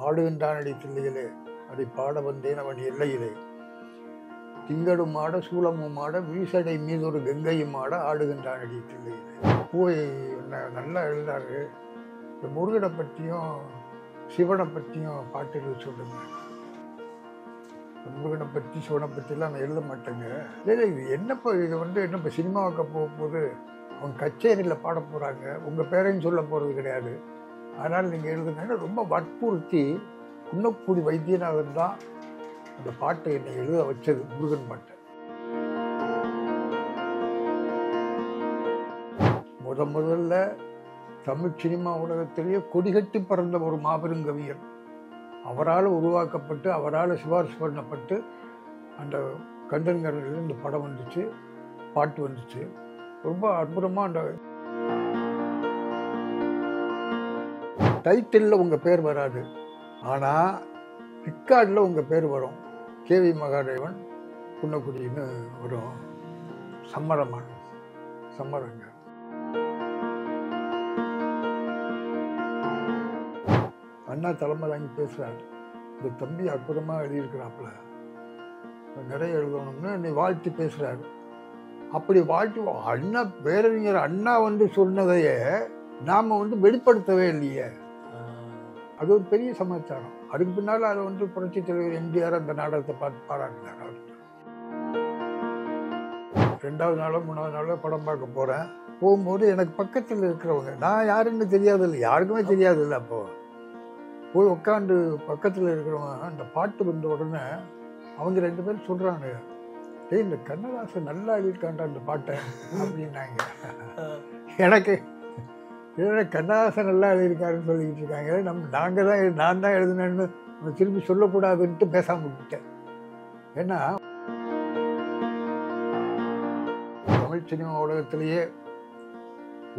ஆடுகின்றானடி தில்லையிலே அதை பாட வந்தேன் அவன் எல்லையிலே திங்களும் ஆட சூளமும் ஆட வீசடை மீது ஒரு கங்கையும் ஆட ஆடுகின்றானடி தில்லையிலே. போய் நல்லா எழுதாரு. இந்த முருகனை பற்றியும் சிவனை பற்றியும் பாட்டுகள் சொல்லுங்க. முருகனை பற்றி சிவனை பற்றிலாம் நான் எழுத மாட்டேங்க. இல்லை இது என்னப்போ இது என்னப்போ சினிமாவுக்கு போகும்போது அவங்க கச்சேரியில் பாட போகிறாங்க, உங்கள் பேரையும் சொல்ல போகிறது கிடையாது, அதனால் நீங்கள் எழுதுங்கன்னா ரொம்ப வற்புறுத்தி குன்னக்குடி வைத்தியநாதன் தான் அந்த பாட்டை என்னை எழுத வச்சது, முருகன் பாட்டை. முதல்ல தமிழ் சினிமா உலகத்திலேயே கொடிகட்டி பறந்த ஒரு மாபெரும் கவிஞர், அவரால் உருவாக்கப்பட்டு அவரால் சிபாரிசு பண்ணப்பட்டு அந்த கந்தன்கரையில் இந்த படம் வந்துச்சு, பாட்டு வந்துச்சு. ரொம்ப அற்புதமாக அந்த டைட்டிலில் உங்கள் பேர் வராது, ஆனால் பிக்கார்டில் உங்கள் பேர் வரும். கேவி மகாதேவன் குன்னக்குடின்னு வரும். சம்மரங்க. அண்ணா தலைமை தாங்கி பேசுகிறாரு. இந்த தம்பி அற்புதமாக எழுதியிருக்கிறாப்புல, நிறைய எழுதணும்னு என்னை வாழ்த்தி பேசுகிறாரு. அப்படி வாழ்த்தி அண்ணா பேரறிஞர் அண்ணா சொன்னதையே நாம் வெளிப்படுத்தவே இல்லையே. அது ஒரு பெரிய சமாச்சாரம். அதுக்கு பின்னால் அதை புரட்சி தலைவர் எம்ஜிஆர் அந்த நாடகத்தை பார்த்து பாராட்டினார். அவர் 2வது நாளோ 3வது நாளோ படம் பார்க்க போகிறேன். போகும்போது எனக்கு பக்கத்தில் இருக்கிறவங்க, நான் யாருன்னு தெரியாதில்லை, யாருக்குமே தெரியாதில்லை. அப்போது போய் உட்காந்து பக்கத்தில் இருக்கிறவங்க அந்த பாட்டு வந்த உடனே அவங்க 2 பேரும் சொல்கிறாங்க, இந்த கண்ணதாசன் நல்லா எழுதியிருக்காண்டா அந்த பாட்டை அப்படின்னாங்க. எனக்கு கண்ணதாசன் நல்லா எழுதியிருக்காருன்னு சொல்லிக்கிட்டு இருக்காங்க, நான் தான் எழுதினேன்னு திரும்பி சொல்லக்கூடாதுன்ட்டு பேசாமல் விட்டேன். ஏன்னா தமிழ் சினிமா உலகத்திலேயே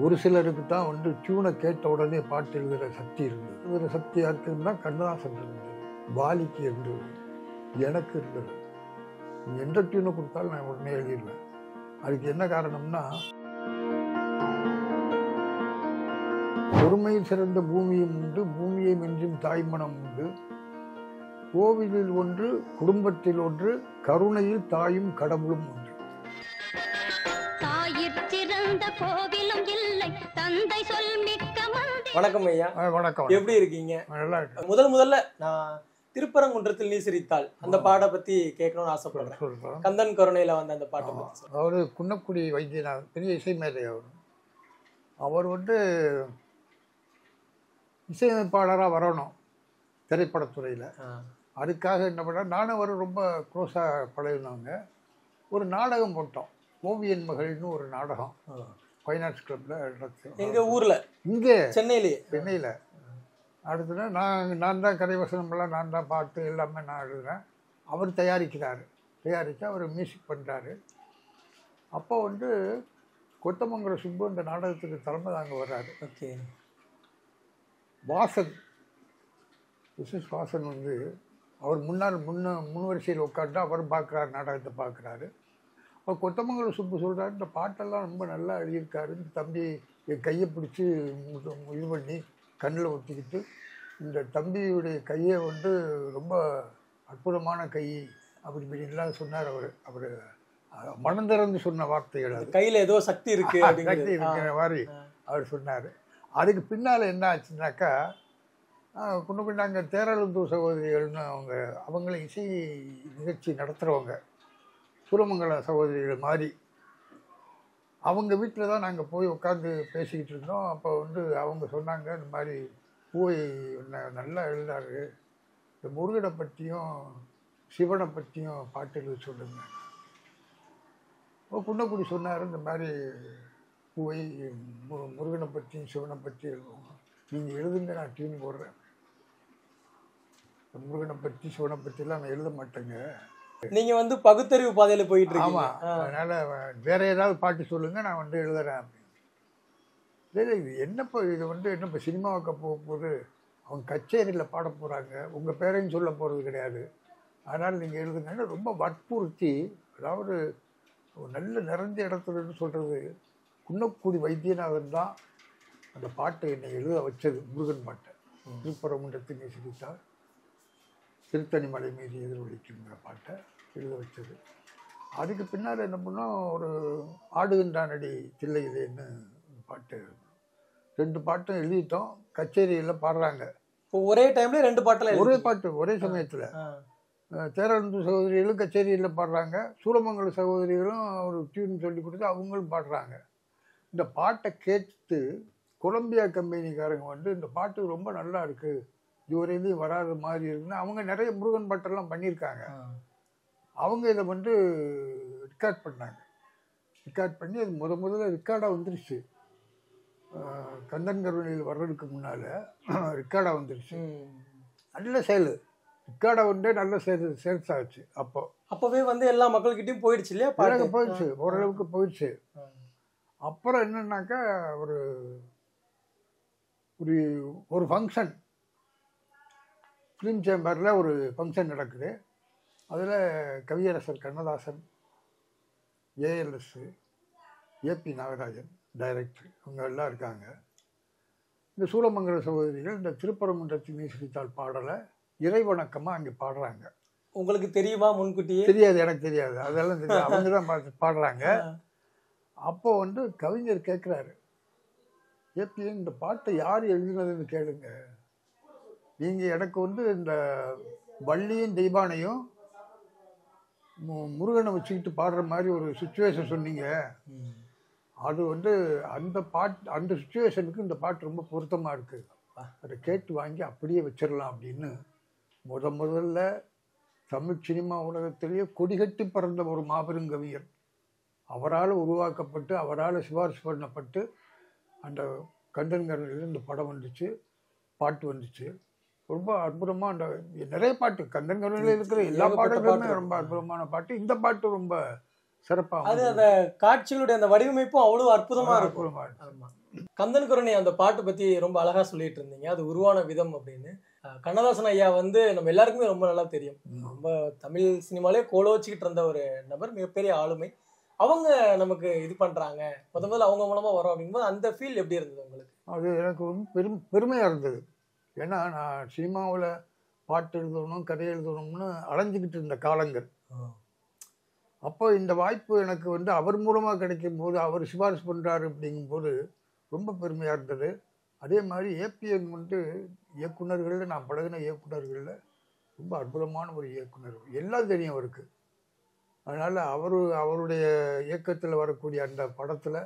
ஒரு சிலருக்கு தான் டியூனை கேட்ட உடனே பாட்டு எழுதுகிற சக்தி இருந்தது. எழுதுகிற சக்தி யாருக்குன்னா கண்ணதாசன் இருந்தது, பாலிக்கு இருந்தது, எனக்கு இருந்தது. எந்த டியூனை கொடுத்தாலும் நான் உடனே எழுதிடுவேன். அதுக்கு என்ன காரணம்னா, பொறுமையில் சிறந்த பூமியும் உண்டு, பூமியை மெஞ்சும் தாய்மனம் உண்டு, கோவிலில் ஒன்று குடும்பத்தில் ஒன்று, கருணையில் தாயும் கடவுளும் உண்டு. வணக்கம் ஐயா. வணக்கம். எப்படி இருக்கீங்க? நல்லா இருக்கு. முதல்ல நான் திருப்பரங்குன்றத்தில் நீ சிரித்தாள் அந்த பாட்டை பத்தி கேட்கணும்னு ஆசைப்படுறேன். கந்தன் கருணையில வந்த அந்த பாட்டை பத்தி. அவரு குன்னக்குடி வைத்தியநாதன் பெரிய இசை மேதை. அவர் இசையமைப்பாளராக வரணும் திரைப்படத்துறையில். அதுக்காக என்ன பண்ண, நானும் அவர் ரொம்ப க்ளோஸாக பழகினாங்க. ஒரு நாடகம் போட்டோம், ஓவியன் மகள்னு ஒரு நாடகம் ஃபைனான்ஸ் கிளப்பில் நடத்தும். எங்கள் ஊரில், இங்கே சென்னையில். அடுத்தது நான் தான் கதைவசனமெல்லாம் நான் தான், பாட்டு எல்லாமே நான் எழுதுகிறேன். அவர் தயாரித்து அவர் மியூசிக் பண்ணுறாரு. அப்போ கொத்தமங்கலம் சுப்பு அந்த நாடகத்துக்கு தலைமை தாங்க வர்றாரு. ஓகே. வாசன், மிஸ்ஸஸ் வாசன் அவர் முன் வரிசையில் உட்காந்து அவர் பார்க்குறாரு, நாடகத்தை பார்க்குறாரு. அவர் கொத்தமங்கலம் சுப்பு சொல்கிறாரு, இந்த பாட்டெல்லாம் ரொம்ப நல்லா எழுதியிருக்காரு. இந்த தம்பி என் கையை பிடிச்சி இது பண்ணி கண்ணில் ஒட்டிக்கிட்டு, இந்த தம்பியுடைய கையை ரொம்ப அற்புதமான கை அப்படி இப்படின்லாம் சொன்னார். அவர் மனந்திறந்து சொன்ன வார்த்தைகள். அது கையில் ஏதோ சக்தி இருக்கு, சக்தி இருக்கிற மாதிரி அவர் சொன்னார். அதுக்கு பின்னால் என்ன ஆச்சுன்னாக்கா, அங்கே தேரழுந்தூர் சகோதரிகள்னு அவங்களும் இசை நிகழ்ச்சி நடத்துகிறவங்க, சூரமங்கல சகோதரிகள் மாதிரி. அவங்க வீட்டில் தான் நாங்கள் போய் உட்காந்து பேசிக்கிட்டு இருந்தோம். அப்போ அவங்க சொன்னாங்க, இந்த மாதிரி போய் நல்லா எழுதாரு, இந்த முருகனை பற்றியும் சிவனை பற்றியும் பாட்டுகள் சொல்லுங்க. குன்னக்குடி சொன்னார், இந்த மாதிரி போய் முருகனை பற்றியும் சிவனை பற்றி எழுதுவோம், நீங்கள் எழுதுங்க, நான் டியூன் போடுறேன். முருகனை பற்றி சிவனை பற்றிலாம் நான் எழுத மாட்டேங்க. நீங்க பகுத்தறிவு பாதையில போயிட்டு இருக்கீங்க. ஆமாம், அதனால வேற ஏதாவது பாட்டு சொல்லுங்க, நான் எழுதுறேன் அப்படின்னு. இல்லை இது என்னப்போ இது என்னப்போ சினிமாவுக்கு போகும்போது அவங்க கச்சேரியில் பாட போகிறாங்க, உங்கள் பேரையும் சொல்ல போகிறது கிடையாது, அதனால் நீங்கள் எழுதுங்கன்னா ரொம்ப வற்புறுத்தி, அதாவது நல்ல நிறைந்த இடத்துலன்னு சொல்கிறது குன்னக்குடி வைத்தியநாதன் தான் அந்த பாட்டை என்னை எழுத வச்சது, முருகன் பாட்டை. திருப்பரங்குன்றத்தில் நீ சிரித்தாள் திருத்தணி மலை மீது எதிரொலிக்குங்கிற பாட்டை எழுத வச்சது. அதுக்கு பின்னால் என்ன பண்ணோம், ஒரு ஆடுகின்றானடி தில்லையிலேன்னு பாட்டு, 2 பாட்டும் எழுதிட்டோம். கச்சேரியில் பாடுறாங்க. இப்போ ஒரே டைம்ல 2 பாட்டெல்லாம் ஒரே பாட்டு ஒரே சமயத்தில். தேரந்து சகோதரிகளும் கச்சேரியில் பாடுறாங்க, சூலமங்கல சகோதரிகளும் ஒரு டியூன் சொல்லி கொடுத்து அவங்களும் பாடுறாங்க. இந்த பாட்டை கேட்டு கொலம்பியா கம்பெனிக்காரங்க வந்து இந்த பாட்டு ரொம்ப நல்லா இருக்குது, இதுவரையிலையும் வராத மாதிரி இருக்குன்னு அவங்க நிறைய முருகன் பாட்டெல்லாம் பண்ணியிருக்காங்க. அவங்க இதை வந்து ரெக்கார்ட் பண்ணாங்க. ரெக்கார்ட் பண்ணி அது முதல்ல ரெக்கார்டாக வந்துருச்சு. கந்தன் கருணையில் வர்றதுக்கு முன்னால் ரெக்கார்டாக வந்துருச்சு. நல்ல சேல், ரெக்கார்டாக வந்து நல்ல சேல்ஸ் ஆச்சு. அப்போவே வந்து எல்லா மக்கள்கிட்டையும் போயிடுச்சு இல்லையா? போயிடுச்சு, ஓரளவுக்கு போயிடுச்சு. அப்புறம் என்னன்னாக்கா ஒரு ஒரு ஒரு ஃபங்க்ஷன், ஃபிலிம் சேம்பரில் ஒரு ஃபங்க்ஷன் நடக்குது. அதில் Kaviyarasar Kannadasan, ALS, AP Nagarajan director, இவங்க எல்லாம் இருக்காங்க. இந்த சூலமங்கல சகோதரிகள் இந்த திருப்பரங்குன்றத்தின் நீசித்தால் பாடலை இறைவணக்கமாக அங்கே பாடுறாங்க. உங்களுக்கு தெரியுமா முன்கூட்டியே? தெரியாது, எனக்கு தெரியாது, அதெல்லாம் தெரியாது. அவங்க தான் பாடுறாங்க. அப்போ வந்து கவிஞர் கேட்குறாரு, ஏபி இந்த பாட்டை யார் எழுதினதுன்னு கேளுங்க, நீங்கள் எனக்கு வந்து இந்த வள்ளியும் தெய்வானையும் முருகனை வச்சுக்கிட்டு பாடுற மாதிரி ஒரு சுச்சுவேஷன் சொன்னீங்க, அது வந்து அந்த சுச்சுவேஷனுக்கு இந்த பாட்டு ரொம்ப பொருத்தமாக இருக்குது, அதை கேட்டு வாங்கி அப்படியே வச்சிடலாம் அப்படின்னு முதல்ல தமிழ் சினிமா உலகத்திலேயே கொடிகட்டி பறந்த ஒரு மாபெரும் கவிஞர், அவரால் உருவாக்கப்பட்டு அவரால் சிபாரிசு பண்ணப்பட்டு அந்த கந்தன் கருணையில் இந்த படம் வந்துச்சு, பாட்டு வந்துச்சு. ரொம்ப அற்புதமாக அந்த நிறைய பாட்டு கந்தன் கருணையில் இருக்கிற எல்லா பாடல்களுமே ரொம்ப அற்புதமான பாட்டு. இந்த பாட்டு ரொம்ப சிறப்பாக, அது அந்த காட்சிகளுடைய அந்த வடிவமைப்பும் அவ்வளோ அற்புதமாக இருக்கும். கந்தன் கருணை அந்த பாட்டு பற்றி ரொம்ப அழகாக சொல்லிட்டு இருந்தீங்க, அது உருவான விதம் அப்படின்னு. கண்ணதாசன் ஐயா வந்து நம்ம எல்லாருக்குமே ரொம்ப நல்லா தெரியும், ரொம்ப தமிழ் சினிமாலே கோலோச்சிக்கிட்டு இருந்த ஒரு நபர், மிகப்பெரிய ஆளுமை. அவங்க நமக்கு இது பண்ணுறாங்க, முதல்ல அவங்க மூலமாக வரோம் அப்படிங்கும்போது அந்த ஃபீல் எப்படி இருந்தது உங்களுக்கு? அது எனக்கு ரொம்ப பெருமையாக இருந்தது. ஏன்னா நான் சினிமாவில் பாட்டு எழுதணும், கதை எழுதணும்னு அலைஞ்சிக்கிட்டு இருந்த காலங்கள். அப்போ இந்த வாய்ப்பு எனக்கு வந்து அவர் மூலமாக கிடைக்கும் போது, அவர் சிபாரிசு பண்ணுறாரு அப்படிங்கும்போது ரொம்ப பெருமையாக இருந்தது. அதே மாதிரி ஏபிஎன் வந்து இயக்குநர்களில், நான் பழகின இயக்குநர்களில் ரொம்ப அற்புதமான ஒரு இயக்குனர், எல்லாம் தெரியும் அவருக்கு. அதனால் அவருடைய இயக்கத்தில் வரக்கூடிய அந்த படத்தில்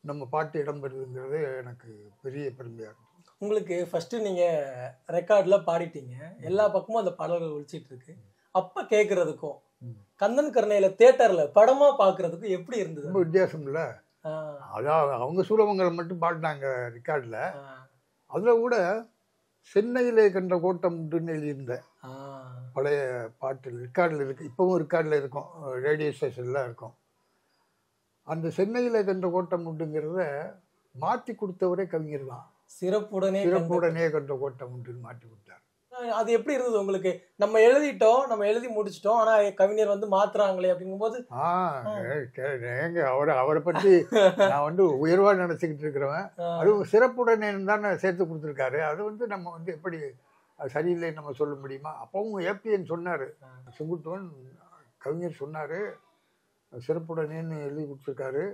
நம்ம பாட்டு இடம்பெறுதுங்கிறது எனக்கு பெரிய பெருமையாக இருக்கும். உங்களுக்கு ஃபஸ்ட்டு நீங்கள் ரெக்கார்டில் பாடிட்டீங்க, எல்லா பக்கமும் அந்த பாடல்கள் ஒழிச்சிட்டு இருக்கு. அப்போ கேட்குறதுக்கும் கந்தன் கருணையில் தியேட்டரில் படமாக பார்க்குறதுக்கும் எப்படி இருந்தது? ரொம்ப வித்தியாசம் இல்லை. அதான் அவங்க சூலமங்கலம் மட்டும் பாடினாங்க ரெக்கார்டில். அதில் கூட சென்னையிலே கண்ட கோட்டம் உண்டுன்னு எழுதியிருந்தேன் பழைய பாட்டு ரெக்கார்டில் இருக்குது, இப்போவும் ரெக்கார்டில் இருக்கும், ரேடியோ ஸ்டேஷன்லாம் இருக்கும். அந்த சென்னையில் கண்ட கோட்டம் உண்டுங்கிறத மாற்றி கொடுத்தவரே கவிஞர் தான். சிறப்புடனே கண்ட கோட்டம் உண்டுன்னு மாற்றி கொடுத்தார். அது எப்படி இருந்தது உங்களுக்கு? நம்ம எழுதிட்டோம், நம்ம எழுதி முடிச்சிட்டோம், ஆனால் கவிஞர் வந்து மாத்துறாங்களே அப்படிங்கும்போது? ஏங்க அவரை பற்றி நான் வந்து உயர்வாக நினச்சிக்கிட்டு இருக்கிறவன், அதுவும் சிறப்புடனே தானே சேர்த்து கொடுத்துருக்காரு. அது வந்து நம்ம வந்து எப்படி அது சரியில்லை நம்ம சொல்ல முடியுமா? அப்பவும் ஏபிஎன் சொன்னார், செங்குட்டுவன் கவிஞர் சொன்னார், சிறப்புடனேன்னு எழுதி கொடுத்துருக்காரு,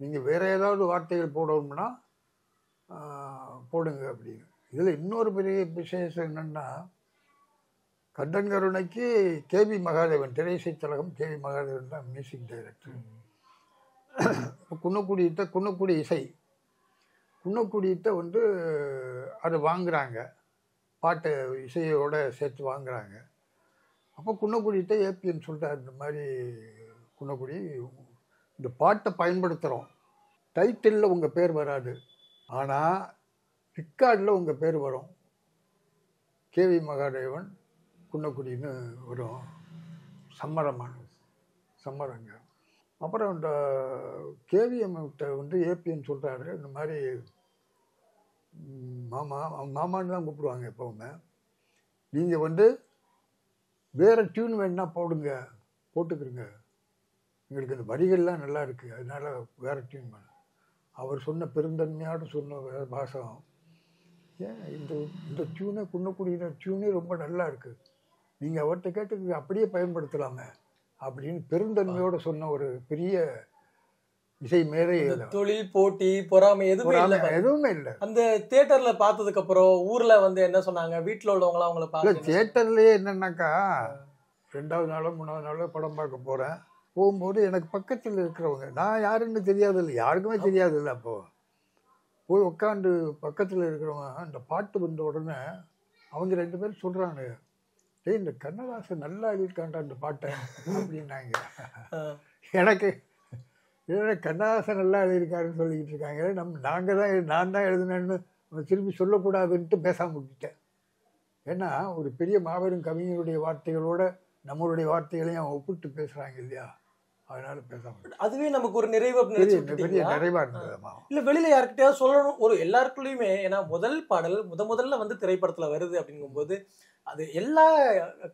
நீங்கள் வேறு ஏதாவது வார்த்தைகள் போடணும்னா போடுங்க அப்படின்னு. இதில் இன்னொரு பெரிய விசேஷம் என்னென்னா, கந்தன் கருணைக்கு கேவி மகாதேவன், திரையிசை திலகம் கேவி மகாதேவன் தான் மியூசிக் டைரக்டர். குன்னக்குடி இசை குன்னக்குடியிட்ட வந்து அதை வாங்குகிறாங்க, பாட்டை இசையோடு சேர்த்து வாங்குகிறாங்க. அப்போ குன்னக்குடியிட்ட ஏபிஎன் சொல்லிட்டார், இந்த மாதிரி குன்னக்குடி இந்த பாட்டை பயன்படுத்துகிறோம், டைட்டிலில் உங்கள் பேர் வராது, ஆனால் ரெக்கார்டில் உங்கள் பேர் வரும், கேவி மகாதேவன் குன்னக்குடின்னு வரும், சம்மரங்க. அப்புறம் இந்த கேவிஎம்கிட்ட வந்து ஏபிஎன் சொல்கிறாரு, இந்த மாதிரி மாமான்னு தான் கூப்பிடுவாங்க எப்போவுமே, நீங்கள் வந்து வேறு டியூன் வேணுன்னா போட்டுக்கிறங்க, எங்களுக்கு இந்த வரிகள்லாம் நல்லா இருக்குது, அதனால் வேறு டியூன் வேணும். அவர் சொன்ன பெருந்தன்மையோடு சொன்ன பாசம், ஏன் இந்த டியூனே குன்னக்குடியின டியூனே ரொம்ப நல்லா இருக்குது, நீங்கள் அவர்கிட்ட கேட்டு அப்படியே பயன்படுத்தலாமே அப்படின்னு பெருந்தன்மையோடு சொன்ன ஒரு பெரிய இசை மேலே. தொழில் போட்டி பொறாமை எதுவுமே இல்லை. அந்த தியேட்டர்ல பார்த்ததுக்கு அப்புறம் ஊர்ல வந்து என்ன சொன்னாங்க, வீட்டுல உள்ளவங்களாம் அவங்கள பார்த்து தியேட்டர்லயே என்னன்னாக்கா 2வது நாளோ 3வது நாளோ படம் பார்க்க போறேன். போகும்போது எனக்கு பக்கத்தில் இருக்கிறவங்க, நான் யாருன்னு தெரியாது இல்லை, யாருக்குமே தெரியாது இல்லை. அப்போ போய் உட்காந்து பக்கத்தில் இருக்கிறவங்க அந்த பாட்டு வந்த உடனே அவங்க 2 பேரும் சொல்றாங்க, டேய் இந்த கண்ணதாசன் நல்லா எழுதியிருக்காண்டா அந்த பாட்டை அப்படின்னாங்க. எனக்கு கண்ணதாசன் நல்லா எழுதியிருக்காருன்னு சொல்லிக்கிட்டு இருக்காங்க, நான் தான் எழுதினேன்னு திருப்பி சொல்லக்கூடாதுன்ட்டு பேசாமல் விட்டுட்டேன். ஏன்னா ஒரு பெரிய மாபெரும் கவிஞருடைய வார்த்தைகளோட நம்மளுடைய வார்த்தைகளையும் ஒப்பிட்டு பேசுறாங்க இல்லையா, அதனால பேசாம அதுவே நமக்கு ஒரு நிறைவா இருந்தது. இல்ல வெளியில யாருக்கிட்டையாவது சொல்லணும் ஒரு எல்லாருக்குள்ளயுமே. ஏன்னா முதல் பாடல் முதல்ல வந்து திரைப்படத்துல வருது அப்படிங்கும்போது அது எல்லா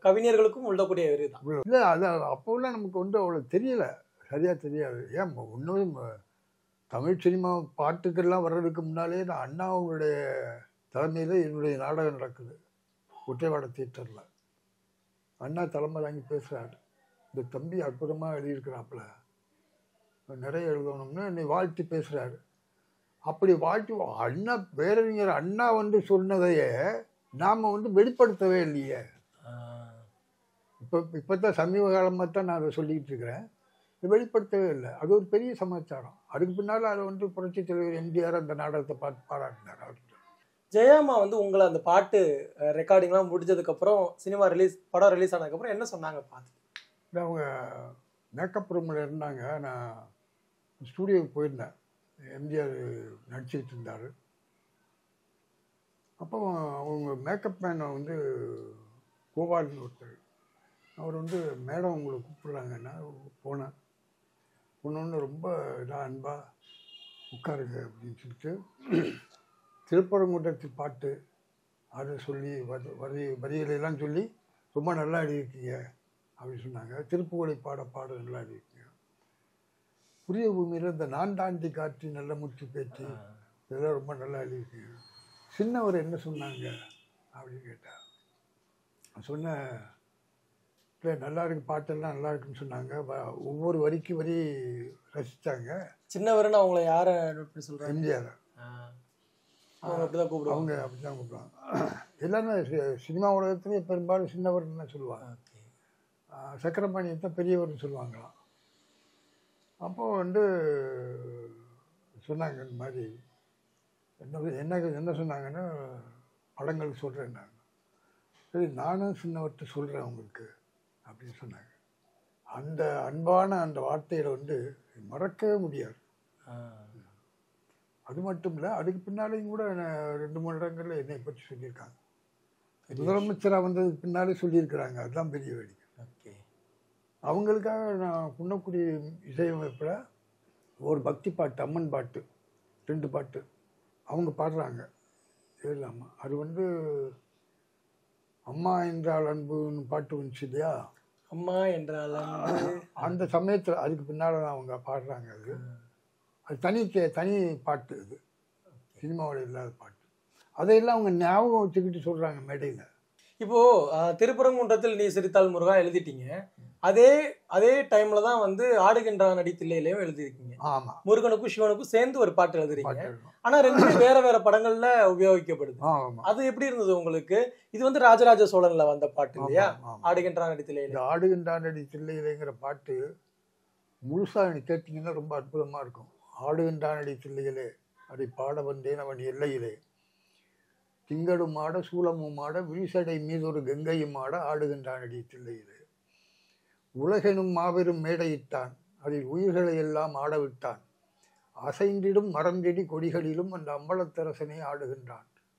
கவிஞர்களுக்கும் உள்ளக்கூடிய வருதான். இல்ல அது அப்போல்லாம் நமக்கு வந்து அவ்வளவு தெரியல, சரியா தெரியாது. ஏன் இன்னும் தமிழ் சினிமா பாட்டுக்கெல்லாம் வர்றதுக்கு முன்னாலே நான் அண்ணாவுடைய தலைமையில என்னுடைய நாடகம் நடக்குது ஒற்றைவாட தியேட்டர்ல. அண்ணா தலைமை தாங்கி பேசுறாரு, இந்த தம்பி அற்புதமாக எழுதியிருக்கிறாப்புல, நிறைய எழுதணும்னு என்னை வாழ்த்தி பேசுறாரு. அப்படி வாழ்த்தி அண்ணா பேரறிஞர் அண்ணா வந்து சொன்னதையே நாம வந்து வெளிப்படுத்தவே இல்லையே. இப்பதான் சமீப காலமாக தான் நான் அதை சொல்லிக்கிட்டு இருக்கிறேன், வெளிப்படுத்தவே இல்லை. அது ஒரு பெரிய சமாச்சாரம். அதுக்கு பின்னால் அதை வந்து புரட்சி தலைவர் எம்ஜிஆர் அந்த நாடகத்தை பார்த்து பாராட்டினார். அவர் ஜெயாமா வந்து உங்களை அந்த பாட்டு ரெக்கார்டிங்லாம் முடிஞ்சதுக்கப்புறம் சினிமா படம் ரிலீஸ் ஆனதுக்கப்புறம் என்ன சொன்னாங்க பார்த்து? அவங்க மேக்கப் ரூமில் இருந்தாங்க, நான் ஸ்டூடியோவுக்கு போயிருந்தேன், எம்ஜிஆர் நடிச்சிட்டு இருந்தார். அப்போ அவங்க மேக்கப் மேனை வந்து கோபால்னு ஒருத்தர், அவர் வந்து மேடம் உங்களை கூப்பிட்றாங்கன்னா போனேன். ஒன்று ரொம்ப இதாக அன்பா உட்காருங்க அப்படின்னு சொல்லிட்டு திருப்பரங்குன்றத்து பாட்டு அதை சொல்லி வரிகளெல்லாம் சொல்லி ரொம்ப நல்லா எழுதியிருக்கீங்க அப்படின்னு சொன்னாங்க. திருப்புகழை பாட நல்லா எழுதியிருக்கீங்க. புதிய பூமியில் இந்த நான் தாண்டி காற்று நல்ல முற்று பேச்சு இதெல்லாம் ரொம்ப நல்லா எழுதியிருக்கீங்க. சின்னவர் என்ன சொன்னாங்க அப்படின்னு கேட்டார். சொன்ன இல்லை நல்லா இருக்கு, பாட்டெல்லாம் நல்லா இருக்குன்னு சொன்னாங்க. ஒவ்வொரு வரிக்கு வரி ரசித்தாங்க. சின்னவர்னு அவங்கள யாரை நோட் பண்ணி சொல்கிறாங்க? எம்ஜிஆர். அவங்க அப்படிதான் கூப்பிடுவாங்க. எல்லாருமே சினிமா உலகத்துலேயே பெரும்பாலும் சின்னவர்னு சொல்லுவாங்க. சக்கரபாணியை தான் பெரியவர்னு சொல்லுவாங்களாம். அப்போது வந்து சொன்னாங்க இந்த மாதிரி என்ன சொன்னாங்கன்னா, படங்கள் சொல்கிறேன் நான். சரி நானும் சின்னவர்கிட்ட சொல்கிறேன் உங்களுக்கு அப்படின்னு சொன்னாங்க. அந்த அன்பான அந்த வார்த்தையில் வந்து மறக்கவே முடியாது. அது மட்டும் இல்லை, அதுக்கு பின்னாலேயும் கூட 2-3 இடங்களில் என்னை பற்றி சொல்லியிருக்காங்க. முதலமைச்சராக வந்ததுக்கு பின்னாலே சொல்லியிருக்கிறாங்க. அதுதான் பெரிய வேடிக்கை. அவங்களுக்காக நான் குன்னக்குடி இசையமைப்பில் ஒரு பக்தி பாட்டு, அம்மன் பாட்டு 2 பாட்டு அவங்க பாடுறாங்க. இல்லைம்மா அது வந்து அம்மா என்றால் அன்புன்னு பாட்டு வந்துச்சு இல்லையா, அம்மா என்றால் அந்த சமயத்தில் அதுக்கு பின்னால் தான் அவங்க பாடுறாங்க. அது தனி பாட்டு, அது சினிமாவில் இல்லாத பாட்டு. அதையெல்லாம் அவங்க ஞாபகம் வச்சுக்கிட்டு சொல்கிறாங்க மேடையில். இப்போது திருப்பரங்குன்றத்தில் நீ சிரித்தால் முருகா எழுதிட்டீங்க, அதே டைமில் தான் வந்து ஆடுகின்ற நடித்தில்லையிலையும் எழுதியிருக்கீங்க. ஆமாம், முருகனுக்கும் சிவனுக்கும் சேர்ந்து ஒரு பாட்டு எழுதுறீங்க. ஆனால் 2 வேற படங்கள்ல உபயோகிக்கப்படுது. அது எப்படி இருந்தது உங்களுக்கு? இது வந்து ராஜராஜ சோழன்ல வந்த பாட்டு இல்லையா, ஆடுகின்ற நடித்தில்லையில. இந்த ஆடுகின்ற நடித்தில்லையிலைங்கிற பாட்டு முழுசாக எனக்கு கேட்டிங்கன்னா ரொம்ப அற்புதமாக இருக்கும். ஆடுகின்றான் அடி தில்லையிலே அதை பாட வந்தேன் அவன் எல்லையிலே, திங்களும் ஆட சூலமும் ஆட விழிசடை மீதொரு கங்கையும் ஆட ஆடுகின்றான் அடி தில்லையிலே, உலகெனும் மாபெரும் மேடையிட்டான் அதில் உயிர்களை எல்லாம் ஆடவிட்டான், அசைந்திடும் மரஞ்செடி கொடிகளிலும் அந்த அம்பலத்தரசனை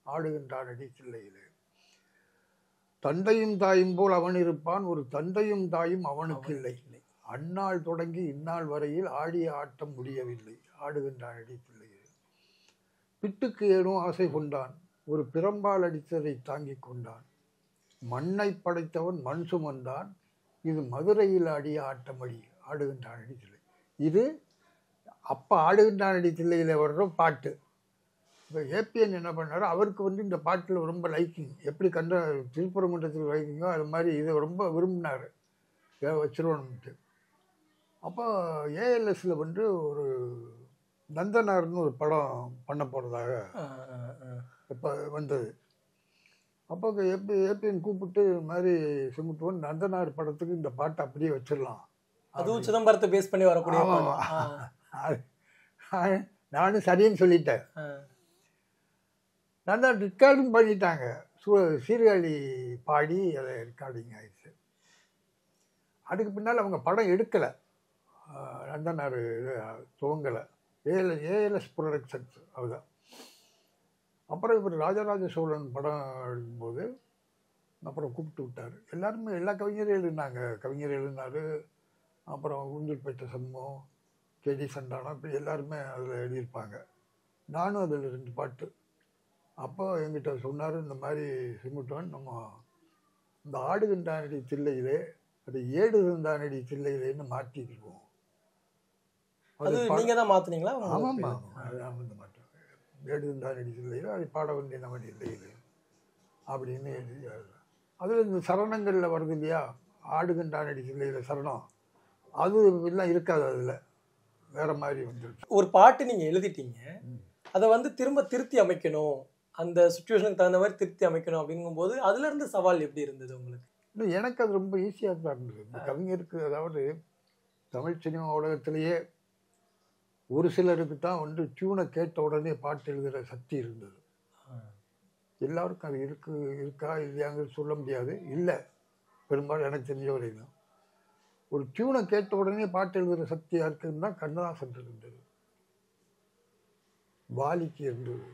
ஆடுகின்றான் அடி தில்லையிலே, தந்தையும் தாயும் போல் அவன் இருப்பான் ஒரு தந்தையும் தாயும் அவனுக்கு இல்லை, அந்நாள் தொடங்கி இந்நாள் வரையில் ஆடிய ஆட்டம் முடியவில்லை ஆடுகின்றான் அடித்தில்லையே, பிட்டுக்கு ஏனோ ஆசை கொண்டான் ஒரு பிரம்பால் அடித்ததை தாங்கிக் கொண்டான், மண்ணை படைத்தவன் மண் சுமந்தான் இது மதுரையில் ஆடிய ஆட்டமடி ஆடுகின்றான் அடித்தில்லை. இது அப்போ ஆடுகின்றான் அடித்தில்லையில் வர்ற பாட்டு. இப்போ ஏபிஎன் என்ன பண்ணாரு, அவருக்கு வந்து இந்த பாட்டில் ரொம்ப லைக்கிங், எப்படி திருப்பரங்குன்றத்துக்கு லைக்கிங்கோ அது மாதிரி இதை ரொம்ப விரும்பினார் வச்சிருவோம்ட்டு. அப்போ ஏஎல்எஸ்ல வந்து ஒரு நந்தனார்னு ஒரு படம் பண்ண போகிறதாக இப்போ வந்தது. அப்போ ஏபிஎன் கூப்பிட்டு இது மாதிரி செங்குட்டுவன் நந்தனார் படத்துக்கு இந்த பாட்டை அப்படியே வச்சிடலாம், அதுவும் சிதம்பரத்தை பேஸ் பண்ணி வரக்கூடிய. நானும் சரின்னு சொல்லிட்டேன். நல்லா ரெக்கார்டும் பண்ணிட்டாங்க, சீர்காழி பாடி அதை ரெக்கார்டிங் ஆயிடுச்சு. அதுக்கு பின்னால் அவங்க படம் எடுக்கலை, நந்தனார் துவங்கலை, ஏஎல்எஸ் ப்ரொடக்ஷன்ஸ் அதுதான். அப்புறம் இவர் ராஜராஜ சோழன் படம் எடுக்கும்போது அப்புறம் கூப்பிட்டு விட்டார். எல்லாருமே எல்லா கவிஞரும் எழுதினாங்க, கவிஞர் எழுதினார். அப்புறம் உந்தில்பேட்டை சண்முகம், கேடி சண்டானம், இப்படி எல்லாருமே அதில் எழுதியிருப்பாங்க. நானும் அதில் 2 பாட்டு. அப்போ என்கிட்ட சொன்னார், இந்த மாதிரி செங்குட்டுவன் நம்ம இந்த ஆடுகின்றானடி தில்லையிலே அது ஏடுகின்றானடி தில்லையிலேன்னு மாற்றிக்கிடுவோம். அது நீங்கள் தான் மாற்றினீங்களா? ஆமாம்மா, அதுதான் வந்து மாட்டேன். ஏடுகின்றானடி தில்லையில் அது பாட வேண்டிய நம்ம இல்லையிலே அப்படின்னு எழுதி. அதில் இந்த சரணங்களில் வருது இல்லையா, ஆடுகின்றானடி தில்லையில் சரணம், அது எல்லாம் இருக்காது, அதில் வேற மாதிரி வந்துருச்சு. ஒரு பாட்டு நீங்கள் எழுதிட்டீங்க, அதை வந்து திரும்ப திருத்தி அமைக்கணும், அந்த சுச்சுவேஷனுக்கு தகுந்த மாதிரி திருத்தி அமைக்கணும் அப்படிங்கும்போது அதுல இருந்து சவால் எப்படி இருந்தது உங்களுக்கு? இல்லை, எனக்கு அது ரொம்ப ஈஸியாக தான் இருந்தது. இந்த கவிஞருக்கு, அதாவது தமிழ் சினிமா உலகத்திலேயே ஒரு சிலருக்கு தான் வந்து டியூனை கேட்ட உடனே பாட்டு எழுதுகிற சக்தி இருந்தது. எல்லாருக்கும் அது இருக்கா இல்லையாங்கிறது சொல்ல முடியாது. இல்லை, பெரும்பாலும் எனக்கு தெரிஞ்ச வரைக்கும் ஒரு டியூனை கேட்ட உடனே பாட்டு எழுதுகிற சக்தி யாருக்குன்னு தான் கண்ணதாசன் இருந்தது, வாலிக்கு இருந்தது,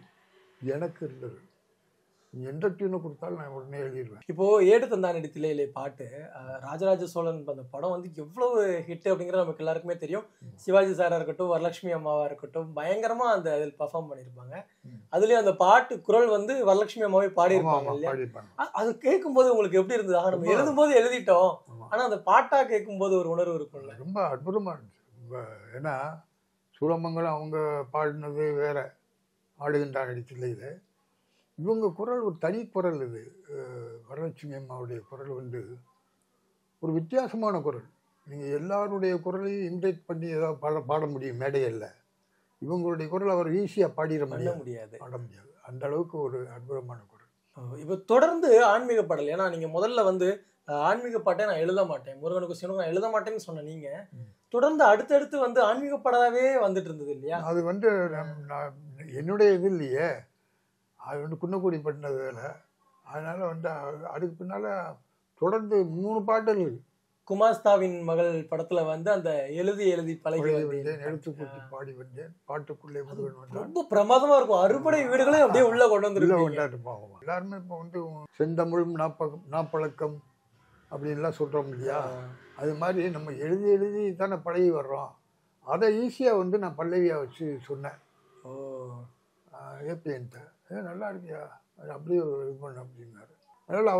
எனக்கு இருந்தது. எந்த டியூனை கொடுத்தாலும் நான் உடனே எழுதிடுவேன். இப்போ ஏடு தந்தானடி தில்லையிலே பாட்டு, ராஜராஜ சோழன் அந்த படம் வந்து எவ்வளவு ஹிட் அப்படிங்கிறது நமக்கு எல்லாருக்குமே தெரியும். சிவாஜி சாரா இருக்கட்டும், வரலட்சுமி அம்மாவா இருக்கட்டும், பயங்கரமா அந்த அதில் பர்ஃபார்ம் பண்ணியிருப்பாங்க. அதுலயும் அந்த பாட்டு குரல் வந்து வரலட்சுமி அம்மாவே பாடியிருப்பாங்க இல்லையா? அது கேட்கும்போது உங்களுக்கு எப்படி இருந்தது? நம்ம எழுதும் போது எழுதிட்டோம், ஆனா அந்த பாட்டா கேட்கும் போது ஒரு உணர்வு இருக்கும்ல, ரொம்ப அற்புதமா இருந்துச்சு. ஏன்னா சூளமங்கலம் அவங்க பாடினது வேற, ஆடுகின்றானடி தில்லையில. இவங்க குரல் ஒரு தனி குரல். இது வரலட்சுமி அம்மாவுடைய குரல் வந்து ஒரு வித்தியாசமான குரல். நீங்கள் எல்லாருடைய குரலையும் இன்வைட் பண்ணி ஏதாவது பாட முடியும் மேடையில். இவங்களுடைய குரல் அவர் ஈஸியாக பாட முடியாது. அந்த அளவுக்கு ஒரு அற்புதமான குரல். இப்போ தொடர்ந்து ஆன்மீக பாடல், ஏன்னா நீங்கள் முதல்ல வந்து ஆன்மீக பாட்டை நான் எழுத மாட்டேன், முருகனுக்கு சிவனுக்கு நான் எழுத மாட்டேன்னு சொன்ன நீங்கள் தொடர்ந்து அடுத்தடுத்து வந்து ஆன்மீக பாடலாவே வந்துட்டு இருந்தது இல்லையா? அது வந்து என்னுடைய இது இல்லையே, அது வந்து குன்னக்குடி பண்ணது வேலை. அதனால வந்து அதுக்கு பின்னால தொடர்ந்து 3 பாடல் குமாஸ்தாவின் மகள் படத்துல வந்து அந்த எழுதி பழகி வந்தேன், எழுத்து கூட்டி பாடி வந்தேன், பாட்டுக்குள்ளே முருகன் வந்தான், ரொம்ப பிரமாதமா இருக்கும். அறுபடை வீடுகளே அப்படியே உள்ள கொண்டு வந்து போவோம். எல்லாருமே இப்போ வந்து செந்தமிழும் நாப்பழக்கம் அப்படின்லாம் சொல்றோம் இல்லையா, அது மாதிரி நம்ம எழுதி தானே பழகி வர்றோம். அதை ஈஸியாக வந்து நான் பல்லவியாக வச்சு சொன்னேன் ஏபிஎன்ட்ட. நல்லா இருக்கியா, அது அப்படியே இது பண்ண அப்படின்னாரு. அதனால்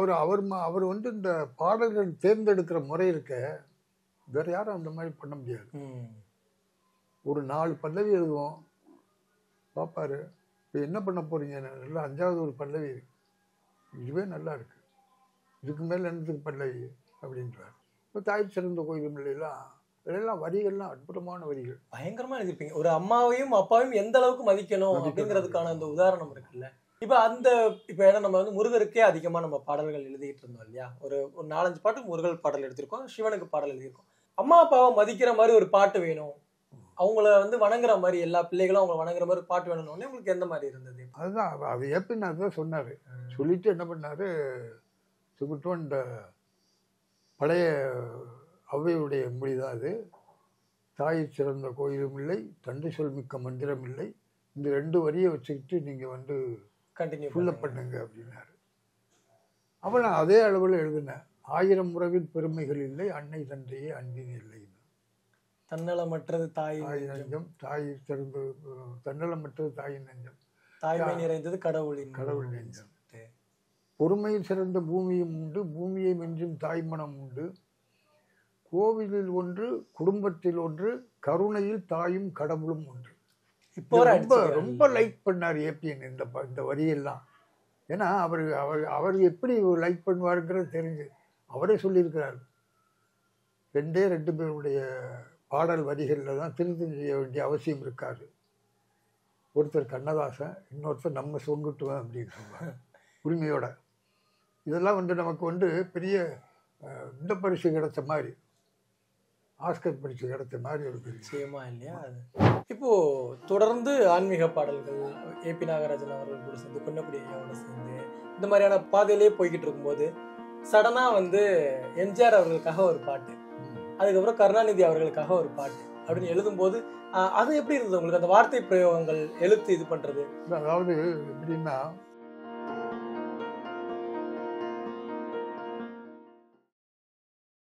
அவர் வந்து இந்த பாடல்கள் தேர்ந்தெடுக்கிற முறை இருக்க வேற யாரும் அந்த மாதிரி பண்ண முடியாது. ஒரு 4 பல்லவி எழுதுவோம், பார்ப்பாரு, இப்போ என்ன பண்ண போறீங்க, நல்லா 5வது ஒரு பல்லவி, இதுவே நல்லா இருக்கு, இதுக்கு மேலே என்னதுக்கு பல்லவி அப்படின்றார். இப்போ தாய் சிறந்த கோயில் இதெல்லாம் வரிகள்லாம் அற்புதமான வரிகள், பயங்கரமா எழுதிருப்பீங்க. ஒரு அம்மாவையும் அப்பாவையும் எந்த அளவுக்கு மதிக்கணும் அப்படிங்கிறதுக்கான அந்த உதாரணம் இருக்குல்ல. இப்போ ஏன்னா நம்ம வந்து முருகருக்கே அதிகமாக நம்ம பாடல்கள் எழுதிட்டு இருந்தோம் இல்லையா, ஒரு 4-5 பாட்டு முருகர் பாடல் எடுத்திருக்கோம், சிவனுக்கு பாடல் எழுதியிருக்கோம். அம்மா அப்பாவை மதிக்கிற மாதிரி ஒரு பாட்டு வேணும், அவங்கள வந்து வணங்குற மாதிரி, எல்லா பிள்ளைகளும் அவங்களை வணங்குற மாதிரி பாட்டு வேணும்னு உங்களுக்கு எந்த மாதிரி இருந்தது? அதுதான் அது எப்படின்னு அதுதான் சொன்னார். சொல்லிட்டு என்ன பண்ணாரு, சுகுட்டும் இந்த பழைய ஔவையுடைய மொழிதான் அது, தாய் சிறந்த கோயிலும் இல்லை, தந்தை சொல் மிக்க மந்திரம் இல்லை, இந்த 2 வரியை வச்சுக்கிட்டு நீங்கள் வந்து கண்டினியூ ஃபுல்லப் பண்ணுங்க அப்படின்னாரு. அப்போ நான் அதே அளவில் எழுதினேன், 1000 உறவின் பெருமைகள் இல்லை, அன்னை தந்தையே அன்பின் இல்லை, தன்னலமற்றது தாய் நெஞ்சம், தாய் சிறந்த தன்னலமற்றது தாயின் நெஞ்சம், தாய்மை நிறைந்தது கடவுள் நெஞ்சம், பொறுமையில் சிறந்த பூமியும் உண்டு, பூமியை மெஞ்சும் தாய்மனம் உண்டு, கோவிலில் ஒன்று குடும்பத்தில் ஒன்று, கருணையில் தாயும் கடவுளும் ஒன்று. இப்போ வரை ரொம்ப அடிச்சுக்கிறாரு. ரொம்ப லைக் பண்ணார் ஏபிஎன் இந்த வரியெல்லாம். ஏன்னா அவர் எப்படி லைக் பண்ணுவாருங்கிறது தெரிஞ்சு அவரே சொல்லியிருக்கிறார். 2 பேருடைய பாடல் வரிகளில் தான் திருத்தம் செய்ய வேண்டிய அவசியம் இருக்காது. ஒருத்தர் கண்ணதாசன், இன்னொருத்தர் நம்ம சொங்குட்டுவேன் அப்படின்னு சொல்லுவாங்க உரிமையோட. இதெல்லாம் நமக்கு பெரிய இந்த பரிசு கிடைச்ச மாதிரி, ஆஸ்கர் பரிசு கிடைச்ச மாதிரி ஒரு பெரிய நிச்சயமா இல்லையா அது. இப்போ தொடர்ந்து ஆன்மீக பாடல்கள் ஏபி நாகராஜன் அவர்கள் கூட சேர்ந்து, குன்னக்குடி ஐயாவோட சேர்ந்து இந்த மாதிரியான பாதையிலே போய்கிட்டு இருக்கும்போது சடனா எம்ஜிஆர் அவர்களுக்காக ஒரு பாட்டு, அதுக்கப்புறம் கருணாநிதி அவர்களுக்காக ஒரு பாட்டு அப்படின்னு எழுதும்போது அது எப்படி இருந்தது உங்களுக்கு? அந்த வார்த்தை பிரயோகங்கள், எழுத்து இது பண்றது. அதாவது எப்படின்னா